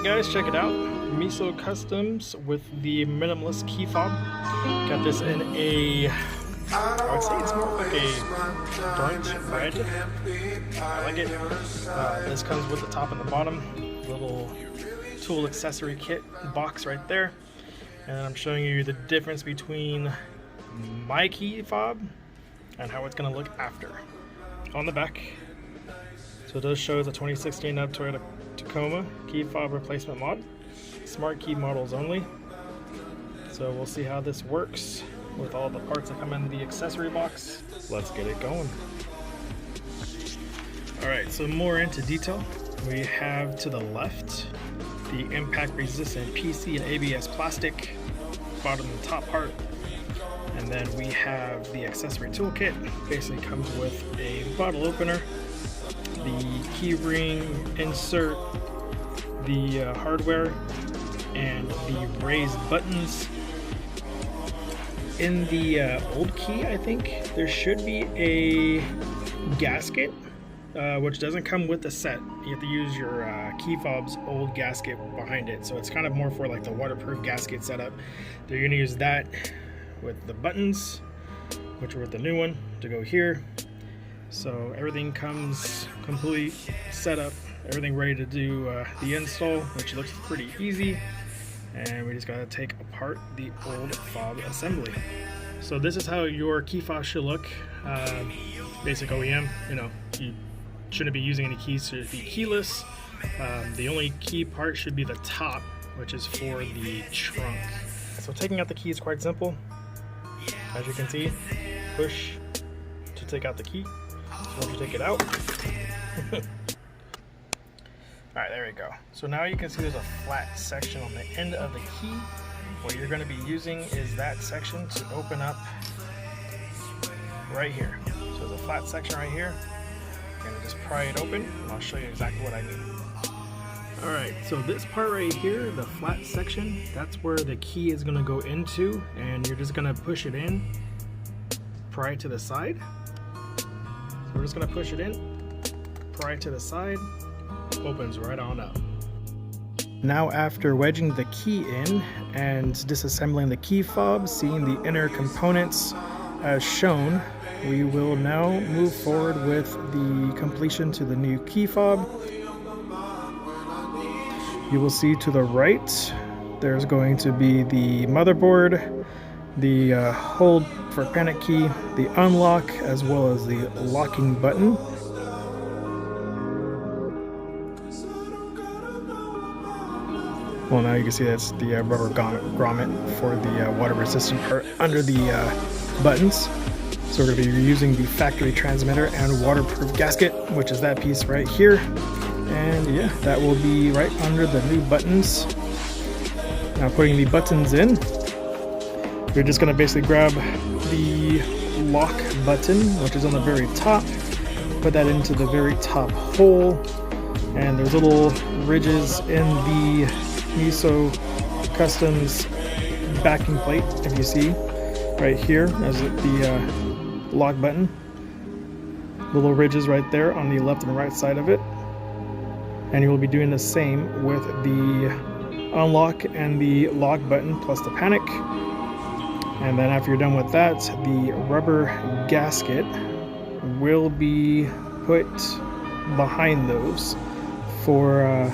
guys, check it out. MESO Customs with the Minimalist key fob. Got this in a, I would say it's more like a burnt red. I like it. This comes with the top and the bottom. Little tool accessory kit box right there. And I'm showing you the difference between my key fob and how it's going to look after. On the back, so it does show the 2016 Toyota Tacoma key fob replacement mod. Smart key models only. So we'll see how this works with all the parts that come in the accessory box. Let's get it going. Alright, so more into detail. We have to the left the impact resistant PC and ABS plastic, bottom and top part. And then we have the accessory toolkit. Basically comes with a bottle opener, the key ring insert, the hardware, and the raised buttons. In the old key, I think there should be a gasket, which doesn't come with the set. You have to use your key fob's old gasket behind it. So it's kind of more for like the waterproof gasket setup. They're going to use that with the buttons, which are with the new one, to go here. So everything comes completely set up, everything ready to do the install, which looks pretty easy. And we just got to take apart the old fob assembly. So this is how your key fob should look. Basic OEM, you shouldn't be using any keys, to be keyless. The only key part should be the top, which is for the trunk. So taking out the key is quite simple. As you can see, push to take out the key. So once you take it out, alright, there we go. So now you can see there's a flat section on the end of the key. What you're going to be using is that section to open up right here. So there's a flat section right here. You're going to just pry it open, and I'll show you exactly what I mean. Alright, so this part right here, the flat section, that's where the key is going to go into, and you're just going to push it in, pry it to the side. So we're just going to push it in, pry it to the side, opens right on up. Now after wedging the key in and disassembling the key fob, seeing the inner components as shown, we will now move forward with the completion to the new key fob. You will see to the right there's going to be the motherboard, the hold for panic key, the unlock, as well as the locking button. Well, now you can see that's the rubber grommet for the water resistant part under the buttons. So we're going to be using the factory transmitter and waterproof gasket, which is that piece right here. And yeah, that will be right under the new buttons. Now putting the buttons in, you're just going to basically grab the lock button, which is on the very top, put that into the very top hole, and there's little ridges in the MESO Customs backing plate, if you see right here as the lock button. Little ridges right there on the left and right side of it. And you will be doing the same with the unlock and the lock button plus the panic. And then after you're done with that, the rubber gasket will be put behind those for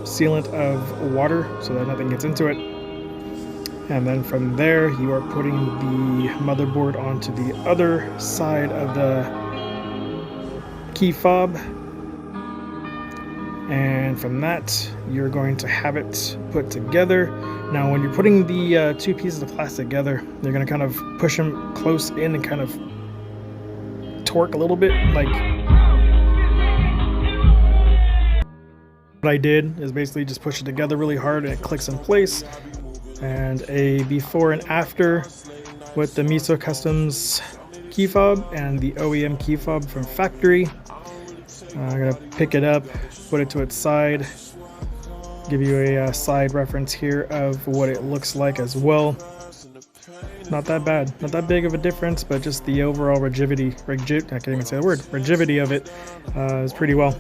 sealant of water so that nothing gets into it. And then from there you are putting the motherboard onto the other side of the key fob, and from that you're going to have it put together. Now when you're putting the two pieces of plastic together, you're going to kind of push them close in and kind of torque a little bit. Like what I did is basically just push it together really hard and it clicks in place. And a before and after with the MESO Customs key fob and the OEM key fob from factory. I'm going to pick it up, put it to its side, give you a side reference here of what it looks like as well. not that bad, not that big of a difference, but just the overall rigidity, I can't even say the word, rigidity of it is pretty well.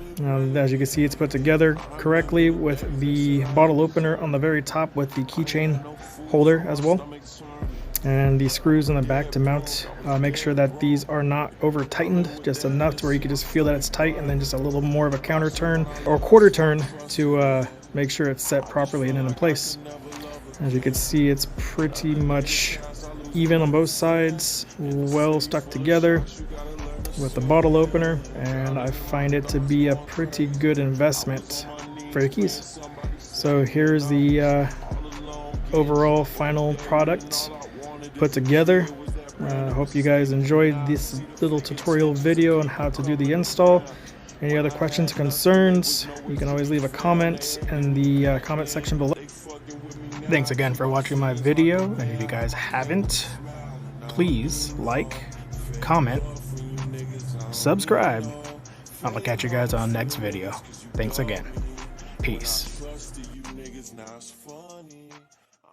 As you can see, it's put together correctly with the bottle opener on the very top with the keychain holder as well. And the screws in the back to mount, make sure that these are not over tightened, just enough to where you can just feel that it's tight, and then just a little more of a counter turn or quarter turn to make sure it's set properly and in place. As you can see, it's pretty much even on both sides, well stuck together with the bottle opener, and I find it to be a pretty good investment for your keys. So here's the overall final product put together. Hope you guys enjoyed this little tutorial video on how to do the install. Any other questions or concerns, you can always leave a comment in the comment section below. Thanks again for watching my video, and if you guys haven't, please like, comment, subscribe. I'll catch you guys on the next video. Thanks again. Peace.